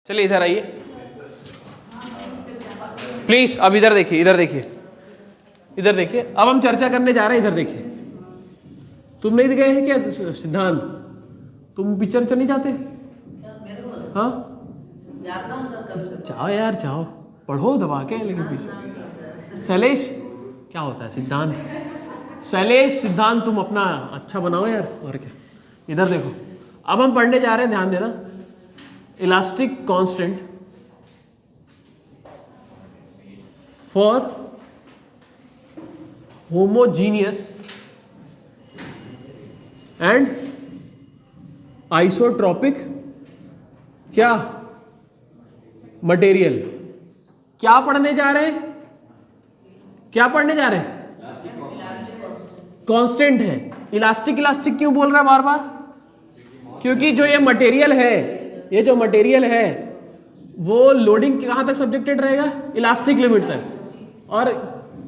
चलिए इधर आइए प्लीज, अब इधर देखिए, इधर देखिए, इधर देखिए। अब हम चर्चा करने जा रहे हैं, इधर देखिए। तुम नहीं गए हैं क्या सिद्धांत? तुम पिक्चर नहीं जाते? हाँ जाता हूँ सर, जाओ यार जाओ, पढ़ो दबा के। लेकिन पीछे शैलेश क्या होता है? सिद्धांत, शैलेश सिद्धांत, तुम अपना अच्छा बनाओ यार। और क्या, इधर देखो। अब हम पढ़ने जा रहे हैं, ध्यान देना। Elastic constant for homogeneous and isotropic क्या मटेरियल। क्या पढ़ने जा रहे हैं? क्या पढ़ने जा रहे हैं? कांस्टेंट है। इलास्टिक इलास्टिक क्यों बोल रहा है बार बार? क्योंकि जो ये मटेरियल है, ये जो मटेरियल है वो लोडिंग कहां तक सब्जेक्टेड रहेगा? इलास्टिक लिमिट तक। और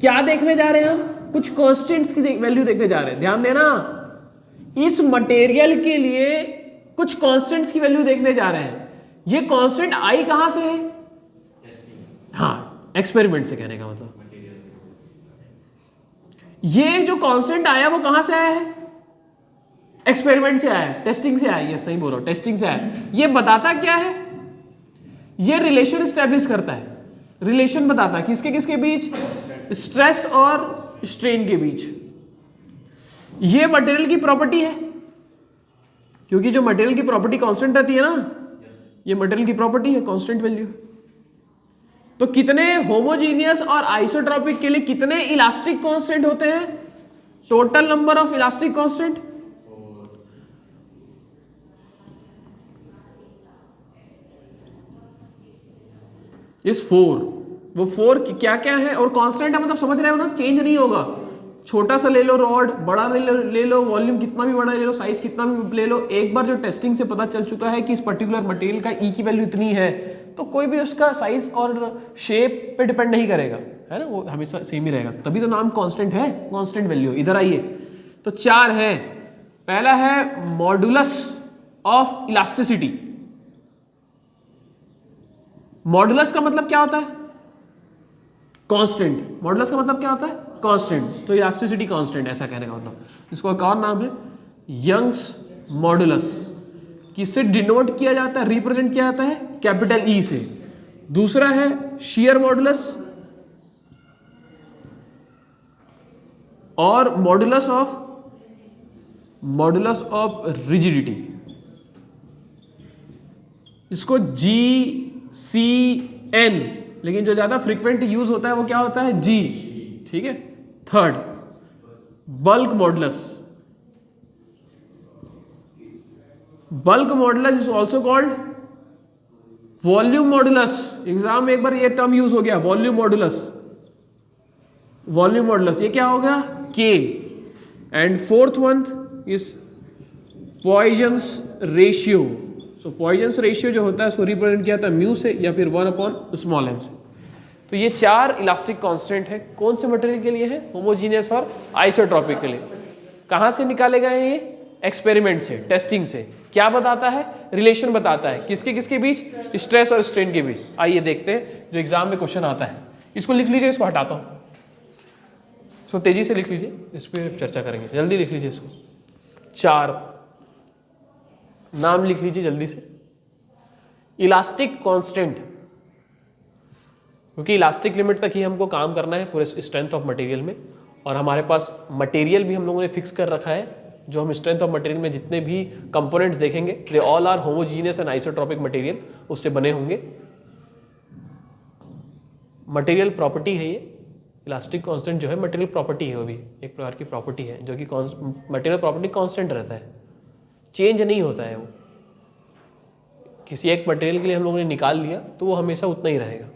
क्या देखने जा रहे हैं हम? कुछ कांस्टेंट्स की वैल्यू देखने जा रहे हैं। ध्यान देना, इस मटेरियल के लिए कुछ कांस्टेंट्स की वैल्यू देखने जा रहे हैं। ये कांस्टेंट आई कहां से है? हाँ, एक्सपेरिमेंट से, कहने का मतलब ये जो कांस्टेंट आया वो कहां से आया है? एक्सपेरिमेंट से आया है, टेस्टिंग से आया है। ये सही बोल रहा हूं, टेस्टिंग से आया है। ये बताता क्या है? ये रिलेशन स्टैब्लिश करता है। रिलेशन बताता है किसके किसके बीच? स्ट्रेस और स्ट्रेन के बीच। ये मटेरियल की प्रॉपर्टी है, क्योंकि जो मटेरियल की प्रॉपर्टी कांस्टेंट रहती है ना, ये मटेरियल की प्रॉपर्टी है, कांस्टेंट वैल्यू। तो कितने होमोजीनियस और आइसोट्रॉपिक के लिए कितने इलास्टिक कांस्टेंट होते हैं? Total number of elastic constant इस 4। वो 4 क्या क्या है? और कांस्टेंट है मतलब समझ रहे हो ना, चेंज नहीं होगा। छोटा सा ले लो रॉड, बड़ा ले लो, वॉल्यूम कितना भी बड़ा ले लो, साइज कितना भी ले लो, एक बार जो टेस्टिंग से पता चल चुका है कि इस पर्टिकुलर मटेरियल का ई की वैल्यू इतनी है, तो कोई भी उसका साइज और शेप पे डिपेंड नहीं करेगा, है ना, वो हमेशा सेम ही रहेगा। तभी तो नाम कांस्टेंट है, कांस्टेंट वैल्यू। इधर आइए, तो 4 है। पहला है मॉडुलस ऑफ इलास्टिसिटी। मॉडुलस का मतलब क्या होता है? कांस्टेंट। मॉडुलस का मतलब क्या होता है? कांस्टेंट। तो इलास्टिसिटी कांस्टेंट, ऐसा कहने का मतलब। इसको एक और नाम है यंग्स मॉडुलस। किससे डिनोट किया जाता है, रिप्रेजेंट किया जाता है? कैपिटल ई से। दूसरा है शियर मॉडुलस और मॉडुलस ऑफ रिजिडिटी। इसको GCN, लेकिन जो ज्यादा फ्रीक्वेंट यूज होता है वो क्या होता है? G। ठीक है। Third, bulk modulus. Bulk modulus is also called volume modulus. Exam में एक बार ये टर्म यूज हो गया, वॉल्यूम मॉडुलस। वॉल्यूम मॉडुलस ये क्या होगा? K। And fourth one is Poisson's ratio. So Poisson's ratio जो होता है उसको रिप्रेजेंट किया जाता है म्यू से या फिर 1/m से। तो ये 4 इलास्टिक कांस्टेंट है। कौन से मटेरियल के लिए है? होमोजीनियस और आइसोट्रॉपिक के लिए। कहां से निकाले गए हैं ये? एक्सपेरिमेंट से, टेस्टिंग से। क्या बताता है? रिलेशन बताता है किसके किसके बीच? स्ट्रेस और स्ट्रेन के बीच। आइए देखते हैं जो एग्जाम में क्वेश्चन आता है। इसको लिख लीजिए, इसको हटाता हूं। इसको तेजी से लिख लीजिए, इस पर चर्चा करेंगे। जल्दी लिख लीजिए इसको। 4 नाम लिख लीजिए जल्दी से। इलास्टिक कांस्टेंट, क्योंकि इलास्टिक लिमिट तक ही हमको काम करना है पूरे स्ट्रेंथ ऑफ मटेरियल में। और हमारे पास मटेरियल भी हम लोगों ने फिक्स कर रखा है। जो हम स्ट्रेंथ ऑफ मटेरियल में जितने भी कंपोनेंट्स देखेंगे, they all are homogeneous and isotropic material, उससे बने होंगे। मटेरियल प्रॉपर्टी है ये। इलास्टिक कांस्टेंट जो है मटेरियल प्रॉपर्टी है, वो भी एक प्रकार की प्रॉपर्टी है, जो कि मटेरियल प्रॉपर्टी कांस्टेंट रहता है, चेंज नहीं होता है। वो किसी एक मटेरियल के लिए हम लोगों ने निकाल लिया तो वो हमेशा उतना ही रहेगा।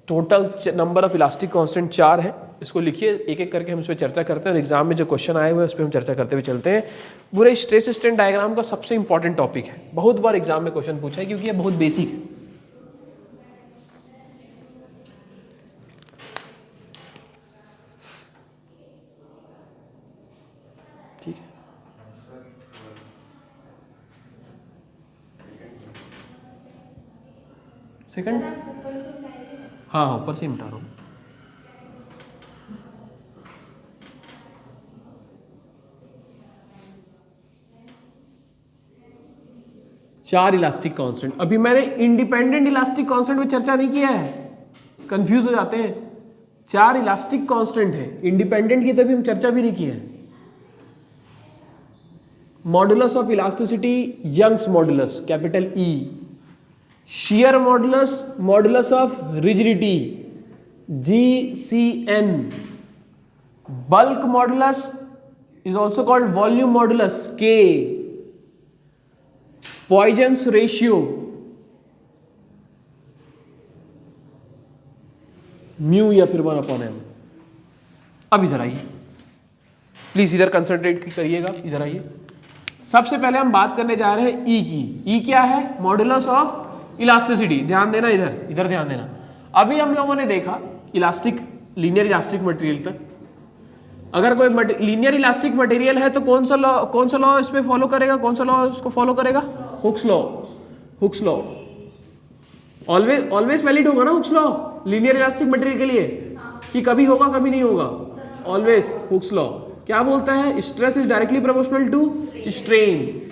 Total number of elastic constant 4 है। इसको लिखिए, एक एक करके हम इस पर चर्चा करते हैं और एग्जाम में जो क्वेश्चन आए हुए हैं उस पर हम चर्चा करते हुए चलते हैं। पूरे स्ट्रेस स्ट्रेन डायग्राम का सबसे इंपॉर्टेंट टॉपिक है, बहुत बार एग्जाम में क्वेश्चन पूछा है क्योंकि ये बहुत बेसिक है। ठीक है, सेकंड, हाँ हाँ ऊपर से मिटा रहा हूँ। चार इलास्टिक कांस्टेंट, अभी मैंने इंडिपेंडेंट इलास्टिक कांस्टेंट में चर्चा नहीं किया है, कंफ्यूज हो जाते हैं। चार इलास्टिक कांस्टेंट है, इंडिपेंडेंट की तो अभी हम चर्चा भी नहीं की है। Modulus of elasticity Young's modulus capital E, shear modulus, modulus of rigidity GCN, bulk modulus is also called volume modulus K, Poisson's ratio mu या फिर 1/m। अब इधर आइए प्लीज, इधर कंसंट्रेट करिएगा, इधर आइए। सबसे पहले हम बात करने जा रहे हैं ई की। ई क्या है? Modulus of elasticity. ध्यान देना, इधर ध्यान देना। अभी हम लोगों ने देखा इलास्टिक, लीनियर इलास्टिक मटेरियल तक। अगर कोई लीनियर इलास्टिक मटेरियल है तो कौन सा लॉ इस पे फॉलो करेगा? कौन सा लॉ इसको फॉलो करेगा? Hooke's law. Hooke's law always valid होगा ना Hooke's law linear elastic material के लिए, कि कभी होगा कभी नहीं होगा? ऑलवेज हुक्स लॉ क्या बोलता है? Stress is directly proportional to strain.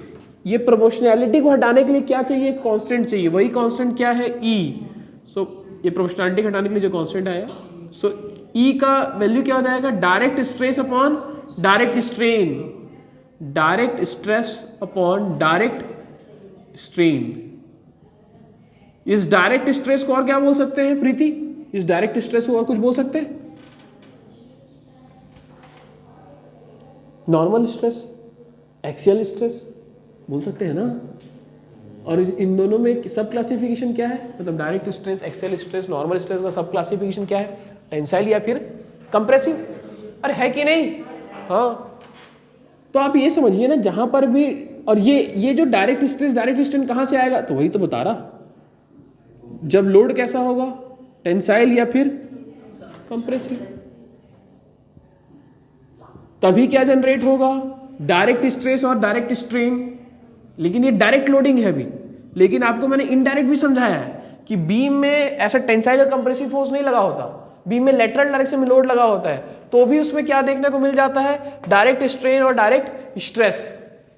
ये प्रोपोर्शनैलिटी को हटाने के लिए क्या चाहिए? कांस्टेंट चाहिए। वही कांस्टेंट क्या है? ई। सो ये प्रोपोर्शनैलिटी हटाने के लिए जो कांस्टेंट आया, सो ई का वैल्यू क्या हो जाएगा? Direct stress upon direct strain. Direct stress upon direct strain. इस डायरेक्ट स्ट्रेस को और क्या बोल सकते हैं प्रीति? इस डायरेक्ट स्ट्रेस को और कुछ बोल सकते हैं? नॉर्मल स्ट्रेस, एक्सियल स्ट्रेस बोल सकते हैं ना। और इन दोनों में सब क्लासिफिकेशन क्या है? मतलब direct stress, axial stress, normal stress का सब क्लासिफिकेशन क्या है? टेंसाइल या फिर कंप्रेसिव। अरे है कि नहीं? हाँ, तो आप ये समझिए ना, जहां पर भी, और ये जो डायरेक्ट स्ट्रेन कहां से आएगा? तो वही तो बता रहा, जब लोड कैसा होगा? टेंसाइल या फिर कंप्रेसिव, तभी क्या जनरेट होगा? डायरेक्ट स्ट्रेस और डायरेक्ट स्ट्रेन। लेकिन ये डायरेक्ट लोडिंग है अभी, लेकिन आपको मैंने इनडायरेक्ट भी समझाया है कि बीम में ऐसा टेंसाइल और कंप्रेसिव फोर्स नहीं लगा होता, बीम में लेटरल डायरेक्शन में लोड लगा होता है, तो भी उसमें क्या देखने को मिल जाता है? डायरेक्ट स्ट्रेन और डायरेक्ट स्ट्रेस,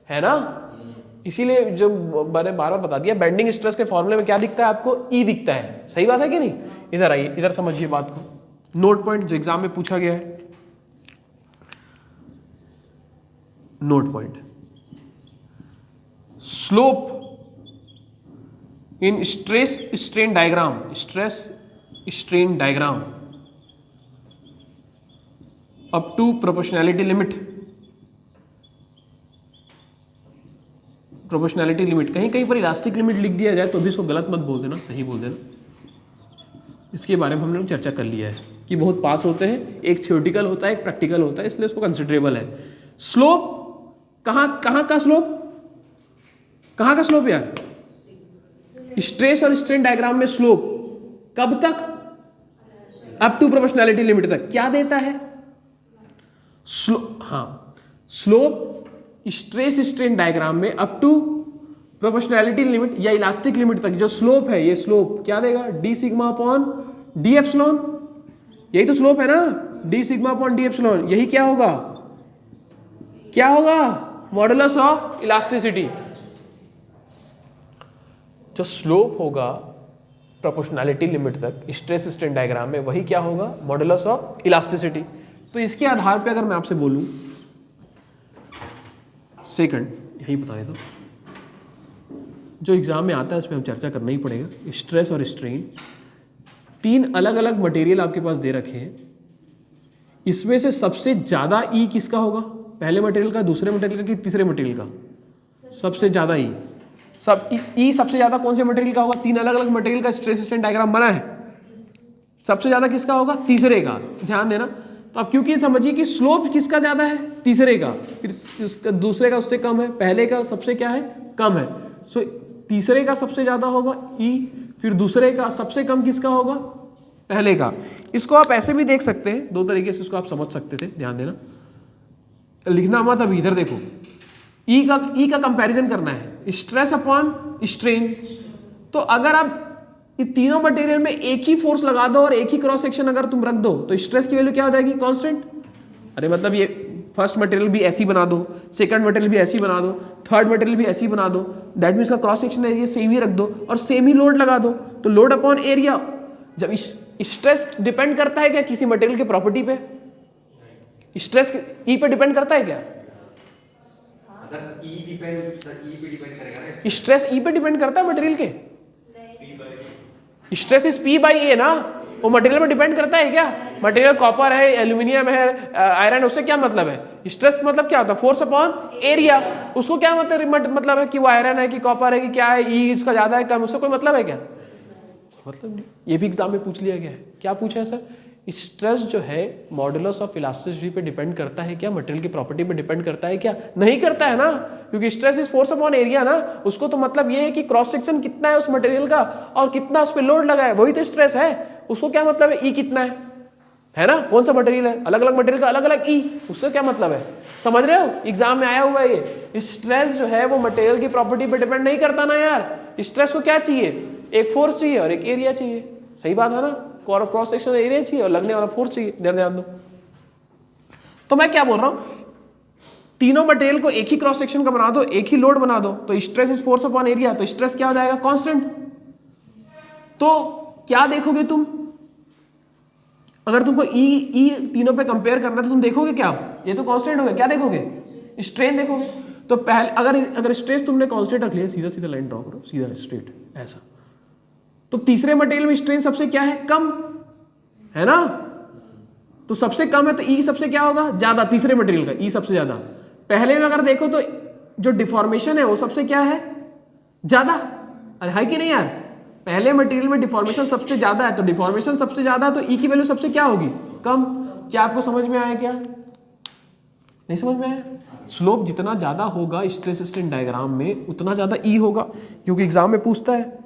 है ना। इसीलिए जो मैंने बार बार बता दिया, बेंडिंग स्ट्रेस के फॉर्मूले में क्या दिखता है आपको? ई दिखता है। सही बात है कि नहीं? इधर आइए, इधर समझिए बात को। नोट पॉइंट जो एग्जाम में पूछा गया है, note point, slope in stress strain diagram, stress strain diagram up to proportionality limit. Proportionality limit, कहीं कहीं पर इलास्टिक लिमिट लिख दिया जाए तो भी इसको गलत मत बोल देना, सही बोल देना। इसके बारे में हम लोग चर्चा कर लिया है कि बहुत पास होते हैं, एक थ्योरेटिकल होता है एक प्रैक्टिकल होता है, इसलिए उसको कंसिडरेबल है। स्लोप कहाँ का स्लोप? कहाँ का स्लोप यार? स्ट्रेस और स्ट्रेन डायग्राम में स्लोप कब तक? अप टू प्रोपोर्शनैलिटी लिमिट तक। क्या देता है? स्लोप स्ट्रेस स्ट्रेन डायग्राम में अप टू प्रोपोर्शनैलिटी लिमिट या इलास्टिक लिमिट तक जो स्लोप है, ये स्लोप क्या देगा? D sigma upon D epsilon. यही तो स्लोप है ना, D sigma upon D epsilon. यही क्या होगा? क्या होगा? Modulus of elasticity. जो स्लोप होगा प्रोपोर्शनैलिटी लिमिट तक स्ट्रेस स्ट्रेन डायग्राम में, वही क्या होगा? Modulus of elasticity. तो इसके आधार पे अगर मैं आपसे बोलूं, सेकंड यही बताए तो जो एग्जाम में आता है उस पर हम चर्चा करना ही पड़ेगा। स्ट्रेस और स्ट्रेन, तीन अलग अलग मटेरियल आपके पास दे रखे हैं, इसमें से सबसे ज्यादा ई किसका होगा? पहले मटेरियल का, दूसरे मटेरियल का, कि तीसरे मटेरियल का? सबसे ज्यादा ई। सबसे ज्यादा कौन से मटेरियल का होगा? तीन अलग अलग मटेरियल का स्ट्रेस स्ट्रेन डायग्राम बना है, सबसे ज्यादा किसका होगा? तीसरे का। ध्यान देना। तो अब क्योंकि समझिए कि स्लोप किसका ज्यादा है? तीसरे का। फिर उसका दूसरे का उससे कम है, पहले का सबसे क्या है? कम है। सो तीसरे का सबसे ज्यादा होगा ई, फिर दूसरे का सबसे कम किसका होगा? पहले का। इसको आप ऐसे भी देख सकते हैं, दो तरीके से इसको आप समझ सकते थे। ध्यान देना, लिखना मत। अभी इधर देखो, ई का कंपैरिजन करना है स्ट्रेस अपॉन स्ट्रेन। तो अगर आप कि तीनों मटेरियल में एक ही फोर्स लगा दो और एक ही क्रॉस सेक्शन अगर तुम रख दो तो स्ट्रेस की वैल्यू क्या हो जाएगी? कांस्टेंट। अरे मतलब ये फर्स्ट मटेरियल भी ऐसी बना दो, सेकंड मटेरियल भी ऐसी बना दो, थर्ड मटेरियल भी ऐसी बना दो, दैट मीन्स का क्रॉस सेक्शन एरिया सेम ही रख दो और सेम ही लोड लगा दो, तो लोड अपॉन एरिया। जब स्ट्रेस डिपेंड करता है क्या किसी मटेरियल के प्रॉपर्टी पे? स्ट्रेस ई पे डिपेंड करता है क्या? स्ट्रेस ई पे डिपेंड करता है मटेरियल के? स्ट्रेस इज पी बाई ए ना, वो मटेरियल पे डिपेंड करता है क्या? मटेरियल कॉपर है, एल्यूमिनियम है, आयरन, उससे क्या मतलब है? स्ट्रेस मतलब क्या होता है? Force upon area. उसको क्या मतलब है कि वो आयरन है कि कॉपर है कि क्या है, ई इसका ज्यादा है कम, उससे कोई मतलब है क्या? मतलब नहीं। ये भी एग्जाम में पूछ लिया गया है। क्या पूछा है सर? स्ट्रेस जो है मॉडुलस ऑफ इलास्टिसिटी पे डिपेंड करता है क्या? मटेरियल की प्रॉपर्टी पे डिपेंड करता है क्या? नहीं करता है ना, क्योंकि stress is force upon area ना। उसको तो मतलब ये है कि क्रॉस सेक्शन कितना है उस मटेरियल का और कितना उस पर लोड लगा है, वही तो स्ट्रेस है। उसको क्या मतलब है? ई कितना है ना? कौन सा मटेरियल है, अलग अलग मटेरियल का अलग अलग ई, उससे क्या मतलब है? समझ रहे हो? एग्जाम में आया हुआ है ये। स्ट्रेस जो है वो मटेरियल की प्रॉपर्टी पे डिपेंड नहीं करता ना यार। स्ट्रेस को क्या चाहिए? एक फोर्स चाहिए और एक एरिया चाहिए। सही बात है ना? क्रॉस सेक्शन एरिया चाहिए और लगने वाला फोर्स चाहिए। ध्यान दो। तो मैं क्या बोल रहा हूं, तीनों मटेरियल को एक ही क्रॉस सेक्शन का बना दो, एक ही लोड बना दो, तो stress is force upon area, तो स्ट्रेस क्या हो जाएगा? कांस्टेंट। तो क्या देखोगे तुम? अगर तुमको ई तीनों पे कंपेयर करना है तो तुम देखोगे क्या? ये तो कांस्टेंट हो गया, क्या देखोगे? स्ट्रेन देखोगे। तो पहले अगर स्ट्रेस तुमने कांस्टेंट रख लिया, सीधा सीधा लाइन ड्रॉ करो, सीधा स्ट्रेट ऐसा, तो तीसरे मटेरियल में स्ट्रेन सबसे क्या है? कम है ना? तो सबसे कम है तो ई सबसे क्या होगा? ज्यादा। तीसरे मटेरियल का ई सबसे ज्यादा। पहले में अगर देखो तो जो डिफॉर्मेशन है वो सबसे क्या है? ज्यादा। अरे है कि नहीं यार? पहले मटेरियल में डिफॉर्मेशन सबसे ज्यादा है, तो डिफॉर्मेशन सबसे ज्यादा है तो ई की वैल्यू सबसे क्या होगी? कम। क्या आपको समझ में आया? क्या नहीं समझ में आया? स्लोप जितना ज्यादा होगा स्ट्रेस स्ट्रेन डायग्राम में उतना ज्यादा ई होगा, क्योंकि एग्जाम में पूछता है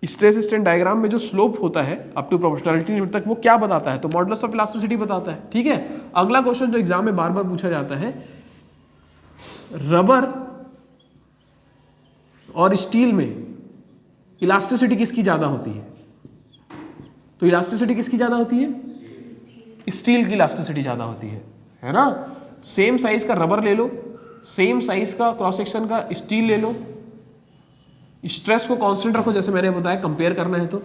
स्ट्रेस स्ट्रेन डायग्राम में जो स्लोप होता है अप टू प्रोपोर्शनैलिटी लिमिट तक वो क्या बताता है? तो मॉडुलस ऑफ इलास्टिसिटी बताता है। ठीक है। अगला क्वेश्चन जो एग्जाम में बार बार पूछा जाता है, रबर और स्टील में इलास्टिसिटी किसकी ज्यादा होती है? तो इलास्टिसिटी किसकी ज्यादा होती है? स्टील की इलास्टिसिटी ज्यादा होती है ना? सेम साइज का रबर ले लो, सेम साइज का क्रॉस सेक्शन का स्टील ले लो, स्ट्रेस को कांस्टेंट रखो, जैसे मैंने बताया कंपेयर करना है तो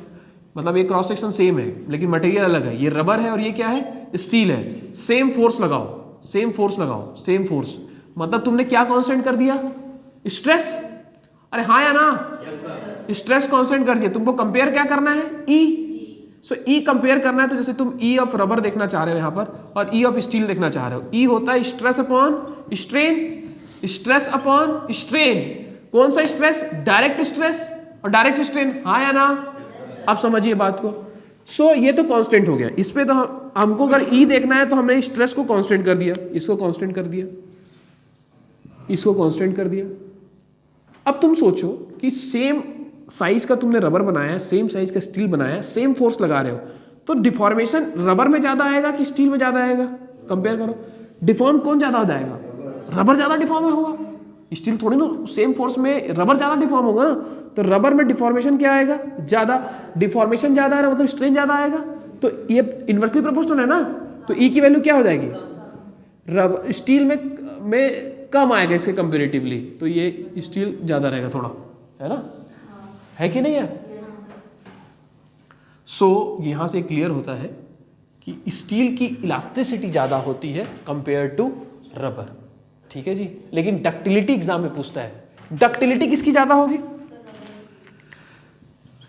मतलब ये क्रॉस सेक्शन सेम है लेकिन मटेरियल अलग है, ये रबर है और ये क्या है? स्टील है। सेम फोर्स लगाओ, सेम फोर्स लगाओ, सेम फोर्स, मतलब तुमने क्या कांस्टेंट कर दिया? स्ट्रेस। अरे हाँ या ना? स्ट्रेस कांस्टेंट कर दिया। तुमको कंपेयर क्या करना है? ई। सो ई कंपेयर करना है तो जैसे तुम ई ऑफ रबर देखना चाह रहे हो यहां पर और ई ऑफ स्टील देखना चाह रहे हो। ई होता है stress upon strain, stress upon strain. कौन सा स्ट्रेस? डायरेक्ट स्ट्रेस और डायरेक्ट स्ट्रेन। हाँ या ना? आप समझिए बात को। सो ये तो कांस्टेंट हो गया। इस पे तो हमको अगर ई देखना है तो हमने स्ट्रेस को कांस्टेंट कर दिया, इसको कांस्टेंट कर दिया, इसको कांस्टेंट कर दिया। अब तुम सोचो कि सेम साइज का तुमने रबर बनाया, सेम साइज का स्टील बनाया, सेम फोर्स लगा रहे हो, तो डिफॉर्मेशन रबर में ज्यादा आएगा कि स्टील में ज्यादा आएगा? कंपेयर करो। डिफॉर्म कौन ज्यादा हो जाएगा? रबर ज्यादा डिफॉर्म होगा। स्टील थोड़ी ना, सेम फोर्स में रबर ज्यादा डिफॉर्म होगा ना, तो रबर में डिफॉर्मेशन क्या आएगा? ज्यादा। डिफॉर्मेशन ज्यादा है मतलब स्ट्रेन ज्यादा आएगा, तो ये इनवर्सली प्रोपोर्शनल है ना, तो ई की वैल्यू क्या हो जाएगी? रबर स्टील में कम आएगा इसके कंपेरेटिवली, तो ये स्टील ज्यादा रहेगा थोड़ा, है ना? है कि नहीं है? सो यहां से क्लियर होता है कि स्टील की इलास्टिसिटी ज्यादा होती है कंपेयर टू रबर। ठीक है जी। लेकिन डक्टिलिटी एग्जाम में पूछता है, डक्टिलिटी किसकी ज्यादा होगी?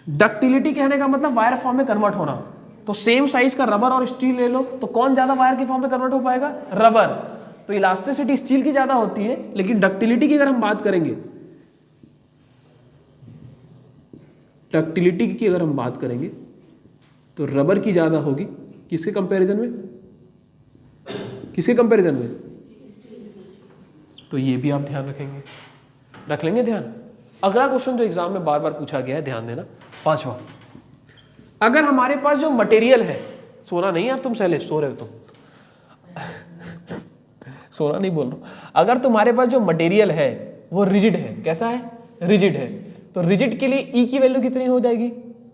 डक्टिलिटी कहने का मतलब वायर फॉर्म में कन्वर्ट होना। तो सेम साइज का रबर और स्टील ले लो तो कौन ज्यादा वायर की फॉर्म में कन्वर्ट हो पाएगा? रबर। तो इलास्टिसिटी स्टील की ज्यादा होती है, लेकिन डक्टिलिटी की अगर हम बात करेंगे, डक्टिलिटी की अगर हम बात करेंगे तो रबर की ज्यादा होगी। किसके कंपैरिजन में? किसके कंपैरिजन में? तो ये भी आप ध्यान रखेंगे, रख लेंगे ध्यान। अगला क्वेश्चन जो एग्जाम में बार बार पूछा गया है, ध्यान देना, पांचवा। अगर हमारे पास जो मटेरियल है, सोना नहीं यार तुम सैले, सो रहे हो तुम सोना नहीं बोल रहा हूं। अगर तुम्हारे पास जो मटेरियल है वो रिजिड है, कैसा है? रिजिड है, तो रिजिड के लिए ई की वैल्यू कितनी हो जाएगी?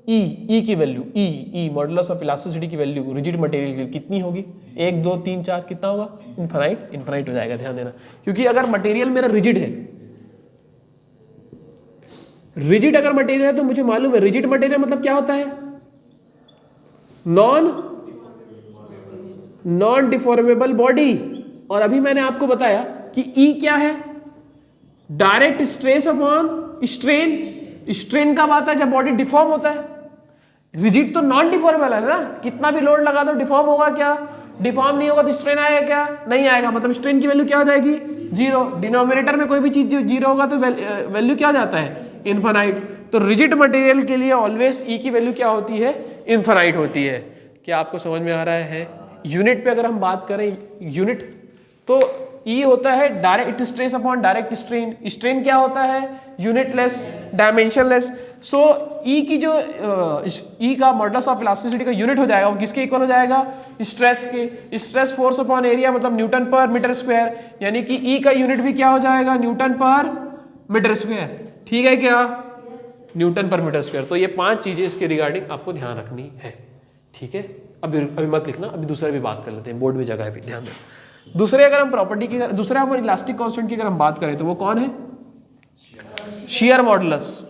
ई की value E modulus of elasticity की वैल्यू रिजिड मटेरियल की कितनी होगी? 1 2 3 4 कितना होगा? इनफाइनाइट हो जाएगा, ध्यान देना। क्योंकि अगर मटेरियल मेरा रिजिड है, रिजिड अगर मटेरियल है तो मुझे मालूम है रिजिड मटेरियल मतलब क्या होता है? Non deformable body. और अभी मैंने आपको बताया कि ई क्या है? Direct stress upon strain. Strain कब आता है? जब बॉडी डिफॉर्म होता है। रिजिड तो नॉन डिफॉर्मेबल है ना, कितना भी लोड लगा दो डिफॉर्म होगा क्या? डिफॉर्म नहीं होगा तो स्ट्रेन आएगा क्या? नहीं आएगा। मतलब स्ट्रेन की वैल्यू क्या हो जाएगी? 0। डिनोमिनेटर में कोई भी चीज 0 होगा तो वैल्यू क्या हो जाता है? इनफाइनाइट। तो रिजिड मटेरियल के लिए ऑलवेज ई की वैल्यू क्या होती है? इनफाइनाइट होती है। क्या आपको समझ में आ रहा है? यूनिट पे अगर हम बात करें यूनिट, तो ई होता है direct stress upon direct strain. Strain क्या होता है? Unitless, dimensionless. सो ई की जो ई का मॉडुलस ऑफ इलास्टिसिटी का यूनिट हो जाएगा वो किसके इक्वल हो जाएगा? स्ट्रेस के। स्ट्रेस फोर्स अपॉन एरिया मतलब न्यूटन पर मीटर स्क्वायर, यानी कि ई का यूनिट भी क्या हो जाएगा? न्यूटन पर मीटर स्क्वायर। ठीक है क्या? न्यूटन पर मीटर स्क्वायर। तो ये 5 चीजें इसके रिगार्डिंग आपको ध्यान रखनी है। ठीक है, अभी मत लिखना, अभी दूसरे भी बात कर लेते हैं, बोर्ड में जगह है भी, ध्यान देना। दूसरे अगर हम प्रॉपर्टी की, दूसरे हम इलास्टिक कांस्टेंट की अगर हम बात करें तो वो कौन है? Shear modulus.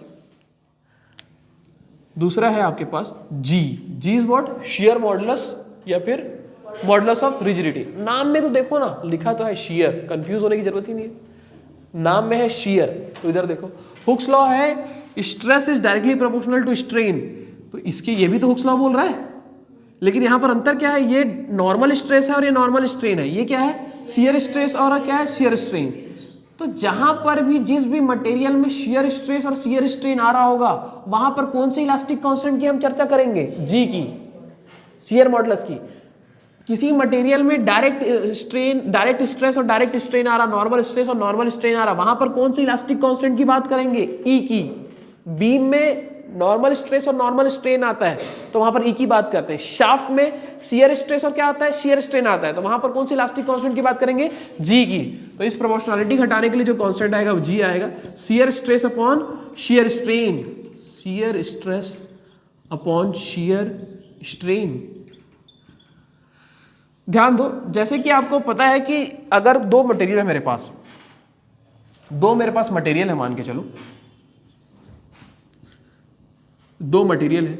दूसरा है आपके पास जी। जी इज व्हाट? शियर मॉडुलस या फिर मॉडुलस ऑफ रिजिडिटी। नाम में तो देखो ना, लिखा तो है शियर, कंफ्यूज होने की जरूरत ही नहीं है। नाम में है शियर, तो इधर देखो हुक्स लॉ है stress is directly proportional to strain. तो इसके ये भी तो हुक्स लॉ बोल रहा है, लेकिन यहां पर अंतर क्या है? ये नॉर्मल स्ट्रेस है और ये नॉर्मल स्ट्रेन है। ये क्या है? शियर स्ट्रेस और क्या है? Shear strain. तो जहां पर भी जिस भी मटेरियल में शियर स्ट्रेस और शियर स्ट्रेन आ रहा होगा वहां पर कौन से इलास्टिक कांस्टेंट की हम चर्चा करेंगे? जी की, शियर मॉडुलस की। किसी मटेरियल में डायरेक्ट स्ट्रेस और डायरेक्ट स्ट्रेन आ रहा, नॉर्मल स्ट्रेस और नॉर्मल स्ट्रेन आ रहा, वहां पर कौन से इलास्टिक कांस्टेंट की बात करेंगे? ई की। बीम में नॉर्मल स्ट्रेस और नॉर्मल स्ट्रेन आता है तो वहां पर ई की बात करते हैं। शाफ्ट में शियर स्ट्रेस और क्या आता है? शियर स्ट्रेन आता है, तो वहां पर कौन सी इलास्टिक कांस्टेंट की बात करेंगे? जी की। तो इस प्रोपोर्शनलिटी घटाने के लिए जो कांस्टेंट आएगा वो जी आएगा। Shear stress upon shear strain, shear stress upon shear strain. ध्यान दो, जैसे कि आपको पता है कि अगर दो मटेरियल है मेरे पास, मटेरियल है, मान के चलो दो मटेरियल है,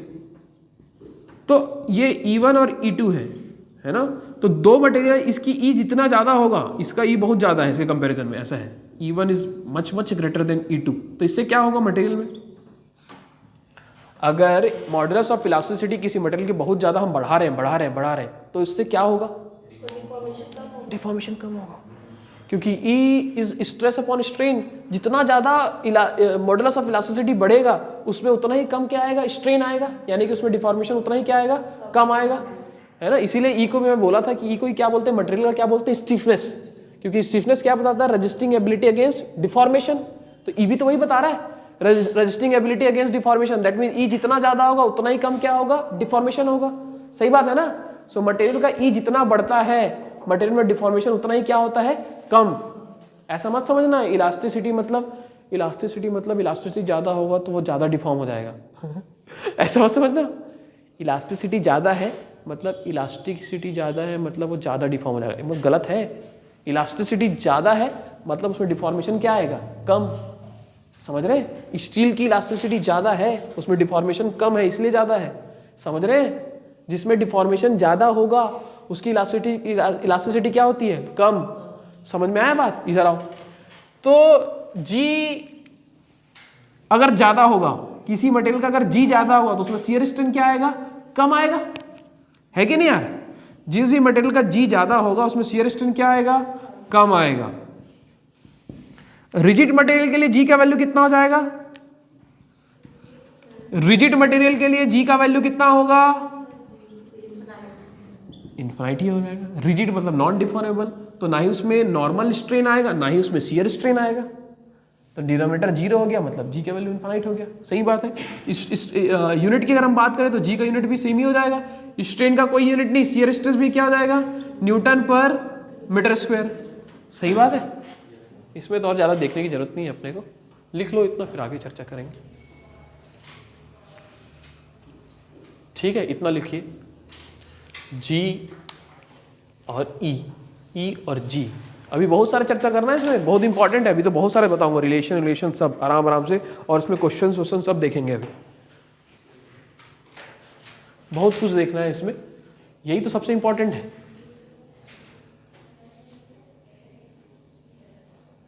तो ये E1 और E2 है ना? तो दो मटेरियल, इसकी E जितना ज्यादा होगा इसका E बहुत ज्यादा है इसके कंपैरिजन में, ऐसा है। E1 is much greater than E2। तो इससे क्या होगा मटेरियल में? अगर मॉडुलस ऑफ इलास्टिसिटी किसी मटेरियल की बहुत ज्यादा हम बढ़ा रहे हैं तो इससे क्या होगा? डिफॉर्मेशन कम होगा, क्योंकि E is stress upon strain. जितना ज्यादा मॉडुलस ऑफ इलास्टिसिटी बढ़ेगा उसमें उतना ही कम क्या आएगा? स्ट्रेन आएगा, यानी कि उसमें डिफॉर्मेशन उतना ही क्या आएगा? कम आएगा, है ना? इसीलिए E को भी मैं बोला था कि E को क्या बोलते हैं? मटेरियल का क्या बोलते हैं? स्टिफनेस। क्योंकि स्टिफनेस क्या बताता है? Resisting ability against deformation. तो E भी तो वही बता रहा है, resisting ability against deformation. That mean E जितना ज्यादा होगा उतना ही कम क्या होगा? डिफॉर्मेशन होगा। सही बात है ना? सो मटेरियल का E जितना बढ़ता है मटेरियल में डिफॉर्मेशन उतना ही क्या होता है? कम। ऐसा मत समझना इलास्टिसिटी मतलब इलास्टिसिटी ज्यादा होगा तो वो ज्यादा डिफॉर्म हो जाएगा ऐसा मत समझना। इलास्टिसिटी ज्यादा है मतलब वो ज्यादा डिफॉर्म हो जाएगा, वो गलत है। इलास्टिसिटी ज्यादा है मतलब उसमें डिफॉर्मेशन क्या आएगा? कम। समझ रहे? स्टील की इलास्टिसिटी ज्यादा है, उसमें डिफॉर्मेशन कम है, इसलिए ज्यादा है। समझ रहे? जिसमें डिफॉर्मेशन ज्यादा होगा उसकी इलास्टिसिटी क्या होती है? कम। समझ में आया बात? इधर आओ। तो जी अगर ज्यादा होगा, किसी मटेरियल का अगर जी ज्यादा होगा तो उसमें शियर स्ट्रेन क्या आएगा? कम आएगा, है कि नहीं यार? जिस भी मटेरियल का जी ज्यादा होगा उसमें शियर स्ट्रेन क्या आएगा? कम आएगा। रिजिड मटेरियल के लिए जी का वैल्यू कितना हो जाएगा? रिजिड मटेरियल के लिए जी का वैल्यू कितना होगा? इनफाइनाइट ही हो जाएगा। रिजिड मतलब नॉन डिफॉर्मेबल, तो ना ही उसमें नॉर्मल स्ट्रेन आएगा ना ही उसमें शियर स्ट्रेन आएगा। तो डिनोमिनेटर 0 हो गया, मतलब जी का वैल्यू इनफाइनाइट हो गया। सही बात है। इस यूनिट की अगर हम बात करें तो जी का यूनिट भी सेम ही हो जाएगा। स्ट्रेन का कोई यूनिट नहीं, शियर स्ट्रेस भी क्या हो जाएगा? न्यूटन पर मीटर स्क्वायर। सही बात है। इसमें तो और ज़्यादा देखने की जरूरत नहीं है अपने को, लिख लो इतना, फिर आगे चर्चा करेंगे। ठीक है, इतना लिखिए, जी और ई और जी। अभी बहुत सारे चर्चा करना है इसमें, बहुत इंपॉर्टेंट है, अभी तो बहुत सारे बताऊंगा, रिलेशन सब आराम आराम से, और इसमें क्वेश्चन सब देखेंगे अभी, बहुत कुछ देखना है इसमें, यही तो सबसे इंपॉर्टेंट है।